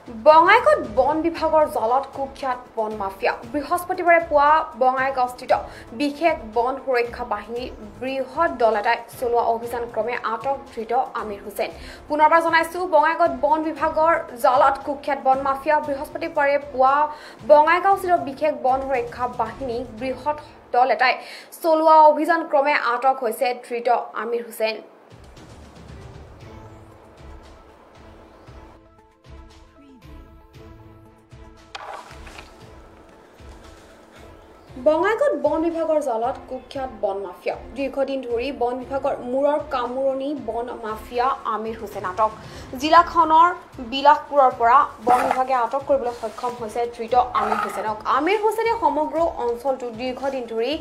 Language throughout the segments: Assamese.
বঙাইগাঁৱত বন বিভাগৰ জালত কুখ্যাত বন মাফিয়া বৃহস্পতিবাৰে পুৱা বঙাইগাঁৱস্থিত বিশেষ বন সুৰক্ষা বাহিনীৰ বৃহৎ দল এটাই চলোৱা অভিযান ক্ৰমে আটক ধৃত আমিৰ হুছেইন পুনৰবাৰ জনাইছো বঙাইগাঁৱত বন বিভাগৰ জালত কুখ্যাত বন মাফিয়া বৃহস্পতিবাৰে পুৱা বঙাইগাঁৱস্থিত বিশেষ বন সুৰক্ষা বাহিনীৰ বৃহৎ দল এটাই চলোৱা অভিযান ক্ৰমে আটক হৈছে ধৃত আমিৰ হুছেইন বঙাইগাঁৱত বন বিভাগৰ জালত কুখ্যাত বন মাফিয়া দীৰ্ঘদিন ধৰি বন বিভাগৰ মূৰৰ কামোৰণি বন মাফিয়া আমিৰ হুছেইন আটক জিলাখনৰ বিলাসপুৰৰ পৰা বন বিভাগে আটক কৰিবলৈ সক্ষম হৈছে ধৃত আমিৰ হুছেইনক আমিৰ হুছেইনে সমগ্ৰ অঞ্চলটো দীৰ্ঘদিন ধৰি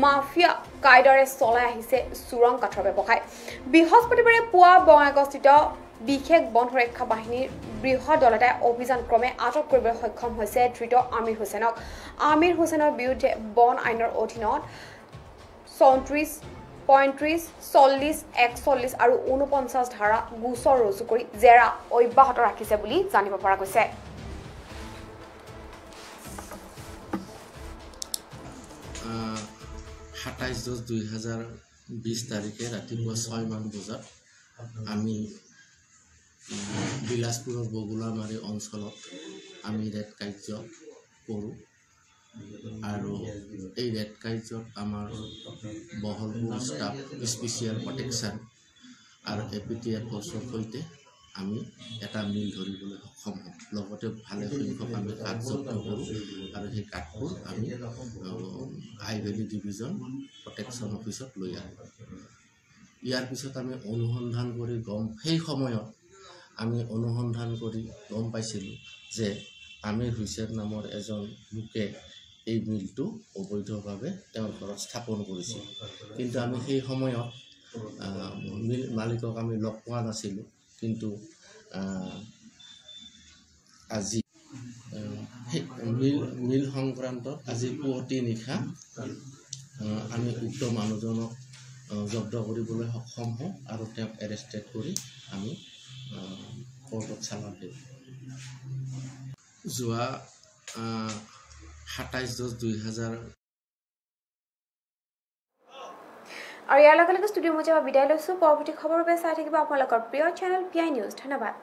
মাফিয়া কায়দাৰে চলাই আহিছে চোৰাং কাঠৰ ব্যৱসায় বৃহস্পতিবাৰে পুৱা বঙাইগাঁৱস্থিত বিশেষ বন সুৰক্ষা বাহিনীৰ বৃহৎ দল এটাই অভিযান ক্ৰমে আটক কৰিবলৈ সক্ষম হৈছে ধৃত আমিৰ হুছেইনক আমিৰ হুছেইনৰ বিৰুদ্ধে বন আইনৰ অধীনত ৩৪, ৩৫, ৪০, ৪১ আৰু ৪৯ ধাৰা গোচৰ ৰুজু কৰি জেৰা অব্যাহত ৰাখিছে বুলি জানিব পৰা গৈছে ২৭/১০/২০২০ তাৰিখে ৰাতিপুৱা ৬ মান বজাত আমি বিলাসপুৰৰ বগুলামাৰী অঞ্চলত আমি ৰেড কাৰ্য কৰোঁ আৰু এই ৰেড কাৰ্যত আমাৰ বহলপুৰ ষ্টাফ স্পেচিয়েল প্ৰটেকশ্যন আৰু APTF ফৰ্চৰ সৈতে আমি এটা মিল ধৰিবলৈ সক্ষম হওঁ লগতে ভালে সংখ্যক আমি কাঠ জব্দ কৰোঁ আৰু সেই কাঠবোৰ আমি হাই ভেলী ডিভিজন প্ৰটেকশ্যন অফিচত লৈ আহোঁ ইয়াৰ পিছত আমি অনুসন্ধান কৰি সেই সময়ত আমি অনুসন্ধান কৰি গম পাইছিলোঁ যে আমিৰ হুছেইন নামৰ এজন লোকে এই মিলটো অবৈধভাৱে তেওঁৰ ঘৰত স্থাপন কৰিছিল কিন্তু আমি সেই সময়ত মিল মালিকক আমি লগ পোৱা নাছিলোঁ কিন্তু আজি মিল সংক্ৰান্তত আজি পুৱতি নিশা আমি উক্ত মানুহজনক জব্দ কৰিবলৈ সক্ষম হওঁ আৰু তেওঁক এৰেষ্টেড কৰি আমি কোৰ্টত চালান দিওঁ যোৱা ২৭/১০/২০২০ আৰু ইয়াৰ লগে লগে ষ্টুডিঅ' মজিয়া বিদায় লৈছোঁ পৰৱৰ্তী খবৰৰ বাবে চাই থাকিব আপোনালোকৰ প্ৰিয় চেনেল PI নিউজ ধন্যবাদ